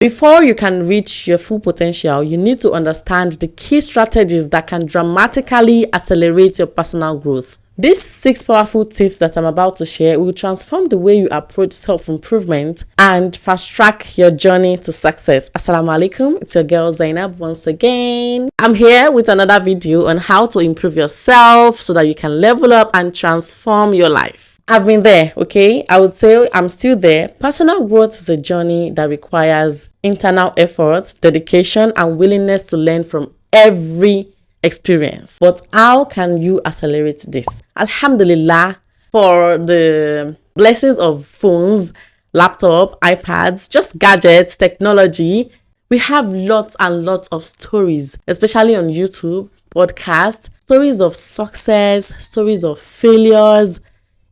Before you can reach your full potential, you need to understand the key strategies that can dramatically accelerate your personal growth. These 6 powerful tips that I'm about to share will transform the way you approach self-improvement and fast-track your journey to success. Assalamu alaikum, it's your girl Zainab once again. I'm here with another video on how to improve yourself so that you can level up and transform your life. I've been there, okay? I would say I'm still there. Personal growth is a journey that requires internal effort, dedication, and willingness to learn from every experience. But how can you accelerate this? Alhamdulillah for the blessings of phones, laptop, iPads, just gadgets, technology. We have lots and lots of stories, especially on YouTube, podcasts, stories of success, stories of failures.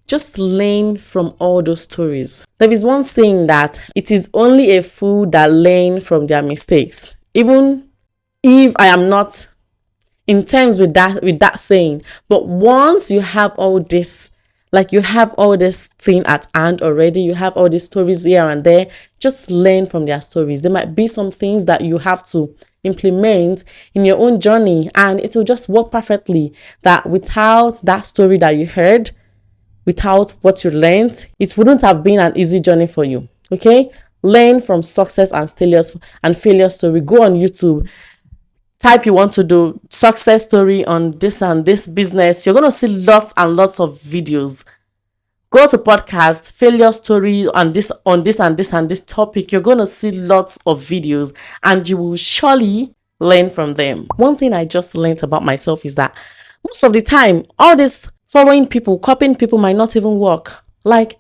Just learn from all those stories. There is one saying that it is only a fool that learn from their mistakes. Even if I am not in terms with that saying, but once you have all this, like you have all this thing at hand already, you have all these stories here and there, just learn from their stories. There might be some things that you have to implement in your own journey, and it will just work perfectly. That without that story that you heard, without what you learned, it wouldn't have been an easy journey for you. Okay? Learn from success and failure story. Go on YouTube. Type you want to do success story on this and this business. You're going to see lots and lots of videos. Go to podcast, failure story on this and this topic. You're going to see lots of videos and you will surely learn from them. One thing I just learned about myself is that most of the time, all this following people, copying people might not even work. Like,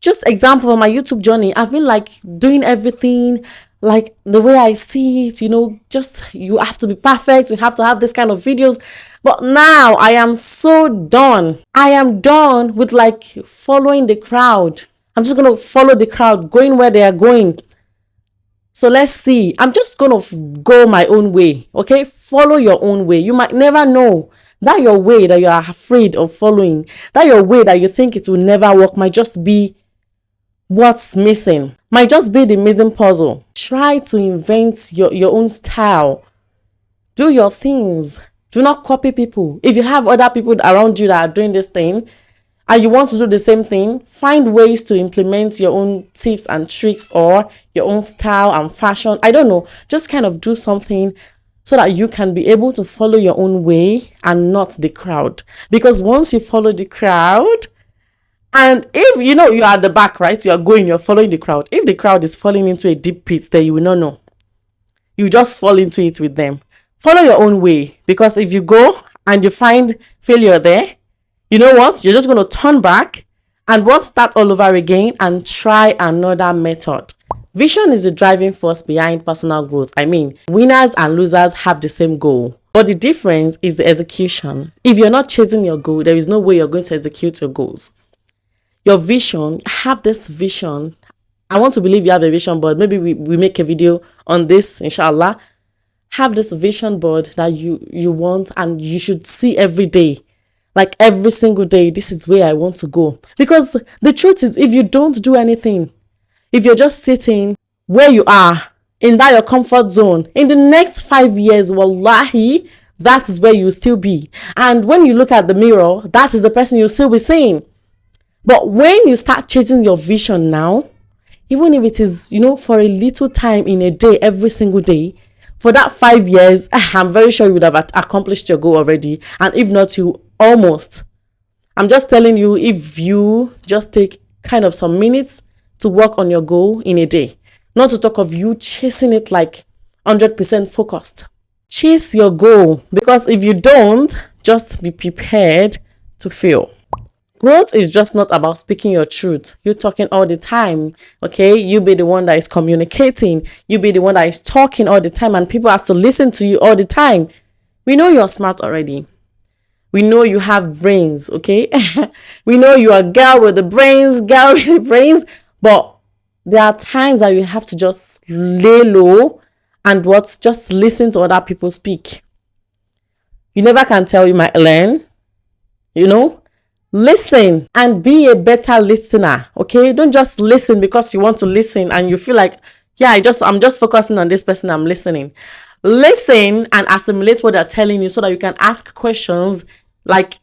just example of my YouTube journey, I've been like doing everything like the way I see it, just you have to be perfect, you have to have this kind of videos. But now I am so done. I am done with like following the crowd. I'm just going to follow the crowd, going where they are going. So let's see. I'm just going to go my own way, okay? Follow your own way. You might never know that your way that you are afraid of following, that your way that you think it will never work might just be what's missing, might just be the missing puzzle. Try to invent your own style. Do your things. Do not copy people. If you have other people around you that are doing this thing and you want to do the same thing, find ways to implement your own tips and tricks or your own style and fashion. I don't know. Just kind of do something so that you can be able to follow your own way and not the crowd. Because once you follow the crowd, and if you are at the back, right, you're following the crowd. If the crowd is falling into a deep pit, then you will not know. You just fall into it with them. Follow your own way. Because if you go and you find failure there, you know what? You're just going to turn back and start all over again and try another method. Vision is the driving force behind personal growth. I mean, winners and losers have the same goal, but the difference is the execution. If you're not chasing your goal, there is no way you're going to execute your goals. Your vision, have this vision. I want to believe you have a vision board. Maybe we make a video on this, inshallah. Have this vision board that you want and you should see every day. Like every single day, this is where I want to go. Because the truth is, if you don't do anything, if you're just sitting where you are, in that your comfort zone, in the next 5 years, wallahi, that is where you'll still be. And when you look at the mirror, that is the person you'll still be seeing. But when you start chasing your vision now, even if it is, for a little time in a day, every single day, for that 5 years, I'm very sure you would have accomplished your goal already. And if not, you almost. I'm just telling you, if you just take kind of some minutes to work on your goal in a day, not to talk of you chasing it like 100% focused. Chase your goal, because if you don't, just be prepared to fail. Growth is just not about speaking your truth. You talking all the time, okay? You be the one that is communicating. You be the one that is talking all the time, and people have to listen to you all the time. We know you're smart already. We know you have brains, okay? We know you are a girl with the brains, but there are times that you have to just lay low and just listen to other people speak. You never can tell, you might learn, Listen and be a better listener, okay? Don't just listen because you want to listen and you feel like Yeah, I'm just focusing on this person. I'm listening. Listen and assimilate what they're telling you so that you can ask questions, like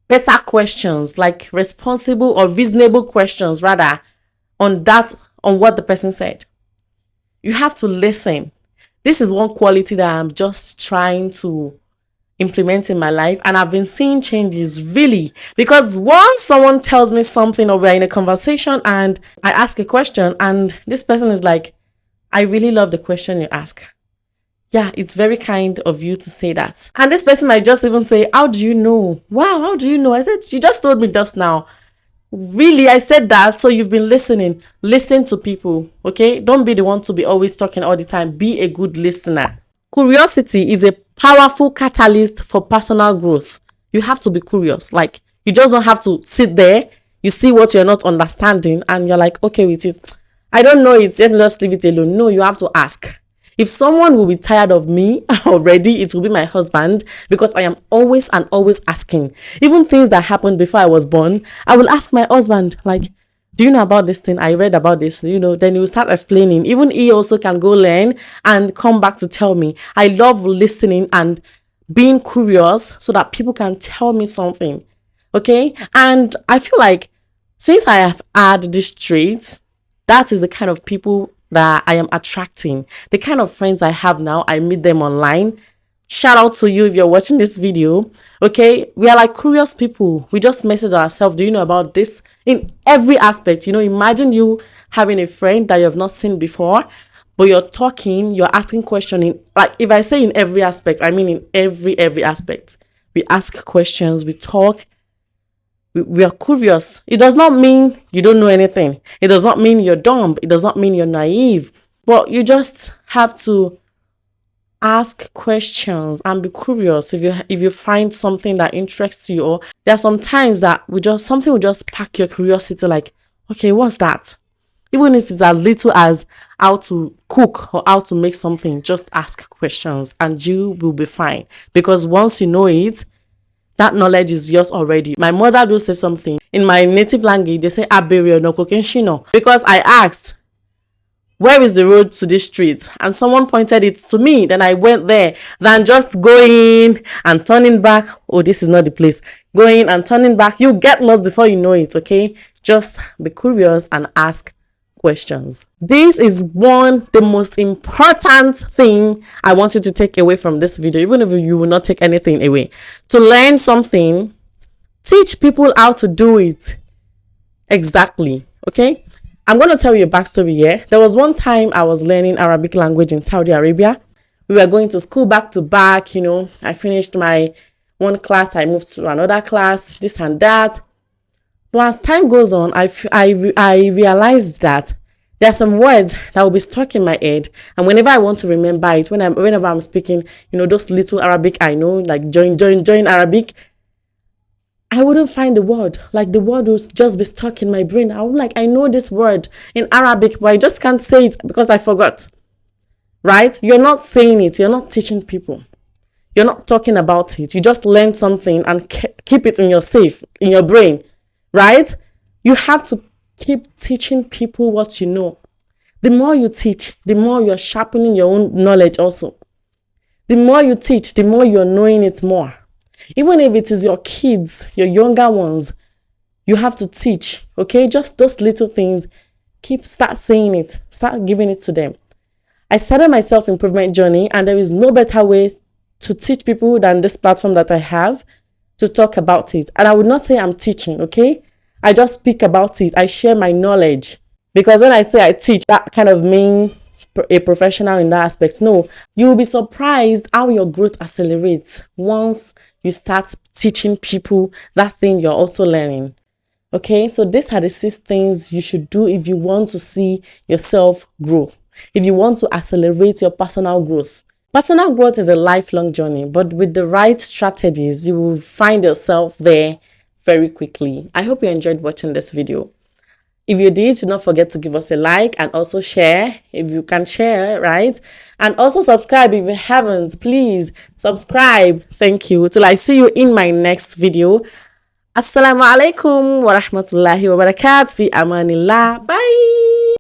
better questions, like responsible or reasonable questions rather, on what the person said. You have to listen. This is one quality that I'm just trying to implement in my life, and I've been seeing changes really, because once someone tells me something or we're in a conversation and I ask a question and this person is like, I really love the question you ask. Yeah, it's very kind of you to say that. And this person might just even say, how do you know? Wow, how do you know? I said, you just told me just now. Really, I said that. So you've been listening. Listen to people, okay? Don't be the one to be always talking all the time. Be a good listener. Curiosity is a powerful catalyst for personal growth. You have to be curious. Like, you just don't have to sit there. You see what you're not understanding and you're like, okay with it. I don't know it, just leave it alone. No, you have to ask. If someone will be tired of me already, it will be my husband, because I am always and always asking. Even things that happened before I was born, I will ask my husband, like, do you know about this thing? I read about this, then he will start explaining. Even he also can go learn and come back to tell me. I love listening and being curious so that people can tell me something. Okay. And I feel like since I have had this trait, that is the kind of people that I am attracting. The kind of friends I have now, I meet them online. Shout out to you if you're watching this video. Okay, we are like curious people. We just message ourselves, do you know about this? In every aspect. Imagine you having a friend that you have not seen before, but you're talking, you're asking questions. Like, if I say in every aspect, I mean in every aspect. We ask questions, we talk, we are curious. It does not mean you don't know anything. It does not mean you're dumb. It does not mean you're naive. But you just have to ask questions and be curious. If you find something that interests you, or there are some times that something will just spark your curiosity, like, okay, what's that? Even if it's as little as how to cook or how to make something, just ask questions and you will be fine. Because once you know it, that knowledge is yours already. My mother do say something in my native language. They say abere no kokenshino, because I asked, where is the road to this street? And someone pointed it to me. Then I went there. Than just going and turning back. Oh, this is not the place. Going and turning back. You get lost before you know it, okay? Just be curious and ask questions. This is the most important thing I want you to take away from this video, even if you will not take anything away. To learn something, teach people how to do it. Exactly. Okay? I'm going to tell you a backstory here. There was one time I was learning Arabic language in Saudi Arabia. We were going to school back to back. I finished my one class, I moved to another class, this and that. But as time goes on, I realized that there are some words that will be stuck in my head, and whenever I want to remember it, whenever I'm speaking, those little Arabic I know, like join Arabic, I wouldn't find the word. Like, the word will just be stuck in my brain. I'm like, I know this word in Arabic, but I just can't say it because I forgot. Right? You're not saying it. You're not teaching people. You're not talking about it. You just learn something and keep it in your brain. Right? You have to keep teaching people what you know. The more you teach, the more you're sharpening your own knowledge also. The more you teach, the more you're knowing it more. Even if it is your kids, your younger ones, you have to teach, okay? Just those little things. Start saying it. Start giving it to them. I started my self-improvement journey, and there is no better way to teach people than this platform that I have to talk about it. And I would not say I'm teaching, okay? I just speak about it. I share my knowledge. Because when I say I teach, that kind of means a professional in that aspect. No, you will be surprised how your growth accelerates once you start teaching people that thing you're also learning. Okay, so these are the 6 things you should do if you want to see yourself grow, if you want to accelerate your personal growth. Personal growth is a lifelong journey, but with the right strategies, you will find yourself there very quickly. I hope you enjoyed watching this video. If you did, do not forget to give us a like and also share if you can share, right? And also subscribe if you haven't. Please subscribe. Thank you. Till I see you in my next video. Assalamu alaikum wa rahmatullahi wa barakatuh. Fi amanillah. Bye.